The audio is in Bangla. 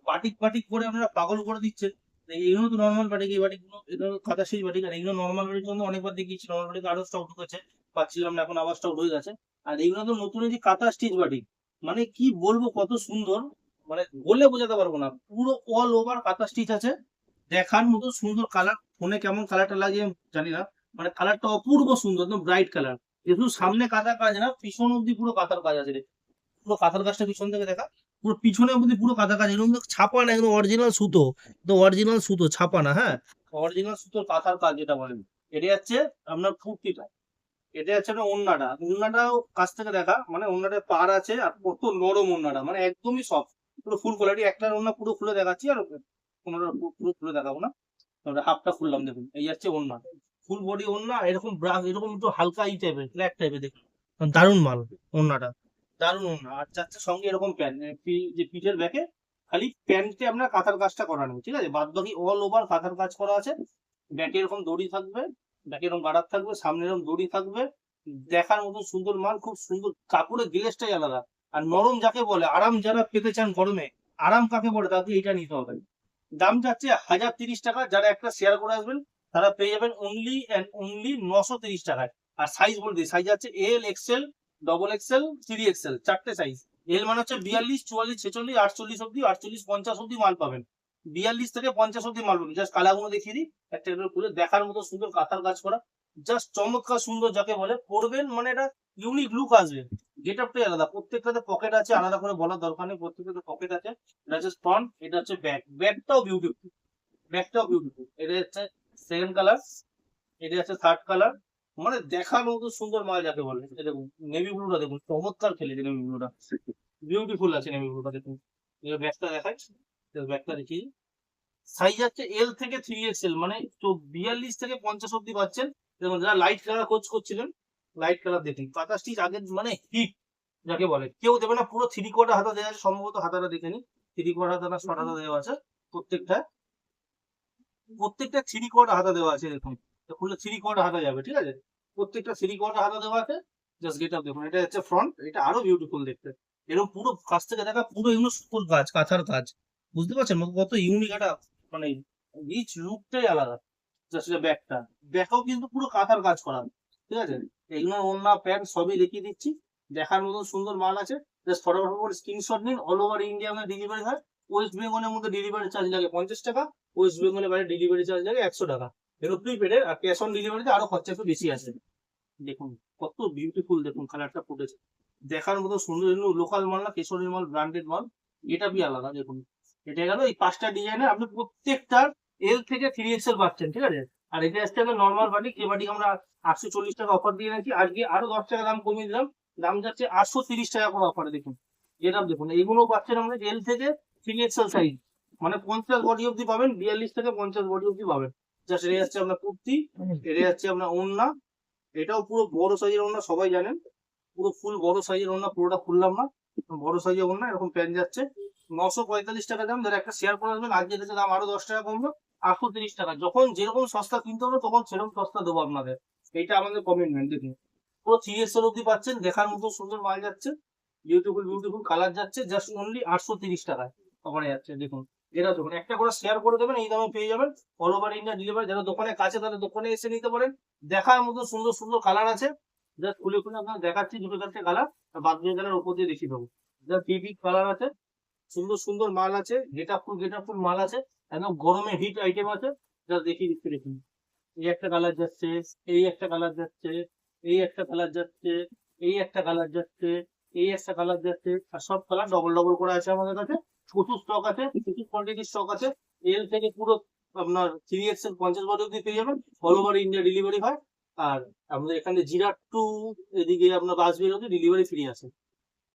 বাটিক বাটিক করে আপনারা পাগল করে দিচ্ছেন। এগুলো তো নর্মাল বাটিক, এই বাটিকগুলো এগুলো কাঁথা স্টিচ বাটিক, আর এগুলো নর্মাল বাটিক জন্য অনেকবার দেখিয়েছি, নর্মাল বাটিক আরো স্টক ঢুকেছে, পাচ্ছিলাম না, এখন আবার স্টক হয়ে গেছে। আর এইগুলো তো নতুন এই যে কাঁথা স্টিচ বাটিক, মানে কি বলবো কত সুন্দর, মানে বলে বোঝাতে পারবো না, পুরো অল ওভার কাঁথা স্টিচ আছে, দেখার মতো সুন্দর কালার। ফোনে কেমন কালারটা লাগে জানি না, মানে কালারটা অপূর্ব সুন্দর, একদম ব্রাইট কালার। যেহেতু সামনে কাঁথা কাজ না, পিছন অব্দি পুরো কাঁথার কাজ আছে, পুরো কাঁথার কাজটা পিছন থেকে দেখা, পুরো পিছনে অব্দি পুরো কাঁথা কাজ, এরকম ছাপা না, একদম অরিজিনাল সুতো, একদম অরিজিনাল সুতো, ছাপা না, হ্যাঁ, অরিজিনাল সুতোর কাঁথার কাজ যেটা বলেন। এটা হচ্ছে আপনার কুর্তিটা, এটা হচ্ছে আপনার ওড়নাটা, ওড়নাটাও কাছ থেকে দেখা, মানে ওড়নাটা পার আছে, আর কত নরম ওড়নাটা, মানে একদমই সফট, পুরো ফুল কোয়ালিটি। একটা ওড়না পুরো খুলে দেখাচ্ছি, আর কোনোটা পুরো খুলে দেখাবো না, হাফটা খুললাম, দেখুন এই যাচ্ছে ওড়না, ফুল বডি ওড়না, এরকম এরকম একটু হালকা ই টাইপের, ব্ল্যাক টাইপের, দেখুন দারুণ মাল ওড়নাটা, দারুণ ওড়না। আর যাচ্ছে সঙ্গে এরকম প্যান্ট, যে পিঠের ব্যাকে খালি প্যান্টে আপনার কাঁথার কাজটা করা নেই, ঠিক আছে, বাদ বাকি অল ওভার কাঁথার কাজ করা আছে। ব্যাকে এরকম দড়ি থাকবে, ব্যাকে এরকম গার্ডার থাকবে, সামনে এরকম দড়ি থাকবে, দেখার মতো সুন্দর মাল, খুব সুন্দর, কাপড়ের গ্লেজটাই আলাদা। আর নরম যাকে বলে, আরাম যারা পেতে চান গরমে, আরাম কাকে বলে, তাকে এইটা নিতে হবে। দাম যাচ্ছে 1030 টাকা, যারা একটা শেয়ার করে আসবেন তারা পেয়ে যাবেন অনলি অ্যান্ড অনলি 930 টাকায়। আর সাইজ বলে দিই, সাইজ আছে এল, এক্সেল, ডবল এক্সেল, 3 এক্সেল, চারটে সাইজ। এল মানে হচ্ছে 42, 44, 46, 48 অব্দি, 48, 50 অব্দি মাল পাবেন, 42 থেকে 50 অব্দি মাল পাবেন। জাস্ট কালারগুলো দেখিয়ে দিই, একটা একটা খুলে, দেখার মতো সুন্দর কাঁথার কাজ করা, জাস্ট চমৎকার সুন্দর, যাকে বলে পরবেন মানে এটা ইউনিক লুক আসবে, গেট আপটাই আলাদা। প্রত্যেকটাতে পকেট আছে, আলাদা করে বলার দরকার নেই, প্রত্যেকটাতে পকেট আছে। এটা হচ্ছে ফ্রন্ট, এটা হচ্ছে ব্যাক, ব্যাকটাও বিউটিফুল, ব্যাকটাও বিউটিফুল। এটা হচ্ছে সেকেন্ড কালার, এটা হচ্ছে থার্ড কালার, মানে দেখার মতো সুন্দর মাল যাকে বলে। এটা দেখুন নেভি ব্লুটা, দেখুন চমৎকার খেলেছে নেভি ব্লুটা, বিউটিফুল আছে নেভি ব্লুটা, দেখুন। এবার ব্যাকটা দেখাই, ব্যাকটা দেখি, সাইজ আছে এল থেকে 3 এক্সেল, মানে তো 42 থেকে 50 অব্দি পাচ্ছেন। যেমন যারা লাইট কালার খোঁজ করছিলেন, লাইট কালার দেখুন, কাঁথা স্টিচ আগের মানে হিট যাকে বলে, কেউ দেবে না। পুরো 3/4 হাতা দেওয়া আছে, সম্ভবত হাতাটা দেখে নি, 3/4 হাতা না শর্ট হাতা দেওয়া আছে প্রত্যেকটা, প্রত্যেকটা 3/4 হাতা দেওয়া আছে, দেখুন খুললে 3/4 হাতা যাবে, ঠিক আছে, প্রত্যেকটা 3/4 হাতা দেওয়া আছে। জাস্ট গেট আপ দেখুন, এটা হচ্ছে ফ্রন্ট, এটা আরো বিউটিফুল দেখতে, এরকম পুরো কাছ থেকে দেখা, পুরো এগুলো সুতোর কাজ, কাঁথার কাজ, বুঝতে পারছেন কত ইউনিক একটা, মানে রিচ লুকটাই আলাদা। জাস্ট ব্যাগটা, ব্যাগও কিন্তু পুরো কাঁথার কাজ করা, ঠিক আছে। এগুলো ওড়না প্যান্ট সবই দেখিয়ে দিচ্ছি, দেখার মতো সুন্দর মাল আছে। জাস্ট ফটোফট করে স্ক্রিনশট নিন, অল ওভার ইন্ডিয়া আমাদের ডেলিভারি হয়। ওয়েস্ট বেঙ্গলের মধ্যে ডেলিভারি চার্জ লাগে 50 টাকা, ওয়েস্ট বেঙ্গলের বাইরে ডেলিভারি চার্জ লাগে 100 টাকা, এগুলো প্রিপেডের। আর ক্যাশ অন ডেলিভারিতে আরো খরচা একটু বেশি আছে। দেখুন কত বিউটিফুল, দেখুন কালারটা ফুটেছে, দেখার মতো সুন্দর, লোকাল মাল না, কেশরের মাল, ব্র্যান্ডেড মাল, এটা বি আলাদা। দেখুন এটা গেল এই 5টা ডিজাইনের, আপনি প্রত্যেকটার এল থেকে 3 এক্সেল পাচ্ছেন, ঠিক আছে। আর এটা আসছে একটা নর্মাল বাটিক, যে বাটিক আমরা 840 টাকা অফার দিয়ে রাখি, আজকে আরো 10 টাকা দাম কমিয়ে দিলাম, দাম যাচ্ছে 830 টাকা করে অফারে। দেখুন যেটা দেখুন, এইগুলো পাচ্ছেন আমরা এল থেকে 3 এক্সেল সাইজ, মানে 50 বডি অব্দি পাবেন, 42 থেকে 50 বডি অব্দি পাবেন। জাস্ট এটা যাচ্ছে আপনার কুর্তি, এটা যাচ্ছে আপনার ওড়না, এটাও পুরো বড় সাইজের ওড়না, সবাই জানেন পুরো ফুল বড় সাইজের ওড়না, পুরোটা খুললাম না, বড় সাইজের ওড়না, এরকম প্যান্ট যাচ্ছে 945 টাকা দাম। যারা একটা শেয়ার করে আসবেন, আজকে এটাতে দাম আরো 10 টাকা কমলো, 830 টাকা। যখন যেরকম সস্তা কিনতে হবে তখন সেরকম সস্তা দেবো আপনাদের, এইটা আমাদের কমিটমেন্ট। দেখুন পুরো 3 এক্সেল অব্দি পাচ্ছেন, দেখার মতো সুন্দর মাল যাচ্ছে, বিউটিফুল বিউটিফুল কালার যাচ্ছে, জাস্ট অনলি 830 টাকায় ওখানে যাচ্ছে। দেখুন এটা দেখুন, একটা করে শেয়ার করে দেবেন, এই দামে পেয়ে যাবেন, অল ওভার ইন্ডিয়া ডেলিভারি। যারা দোকানে কাছে তারা দোকানে এসে নিতে পারেন, দেখার মতো সুন্দর সুন্দর কালার আছে, জাস্ট খুলে খুলে আপনার দেখাচ্ছি দুটো চারটে কালার, বাদ দিয়ে কালার উপর দিয়ে দেখিয়ে দেবো। জাস্ট পিপি কালার আছে, সুন্দর সুন্দর মাল আছে, গেট আপ ফুল মাল আছে, একদম গরমে হিট আইটেম আছে। জাস্ট দেখিয়ে দিচ্ছি, দেখুন এই একটা কালার যাচ্ছে, এই একটা কালার যাচ্ছে, এই একটা কালার যাচ্ছে, এই একটা কালার যাচ্ছে, এই একটা কালার যাচ্ছে, আর সব কালার ডবল ডবল করে আছে আমাদের কাছে, প্রচুর স্টক আছে, প্রচুর কোয়ান্টিটির স্টক আছে। এল থেকে পুরো আপনার 3 এক্সেল 50 বডি অব্দি পেয়ে যাবেন, অল ওভার ইন্ডিয়া ডেলিভারি হয়। আর আমাদের এখানে জিরাট টু এদিকে আপনার বাসবির অব্দি ডেলিভারি ফ্রি আছে।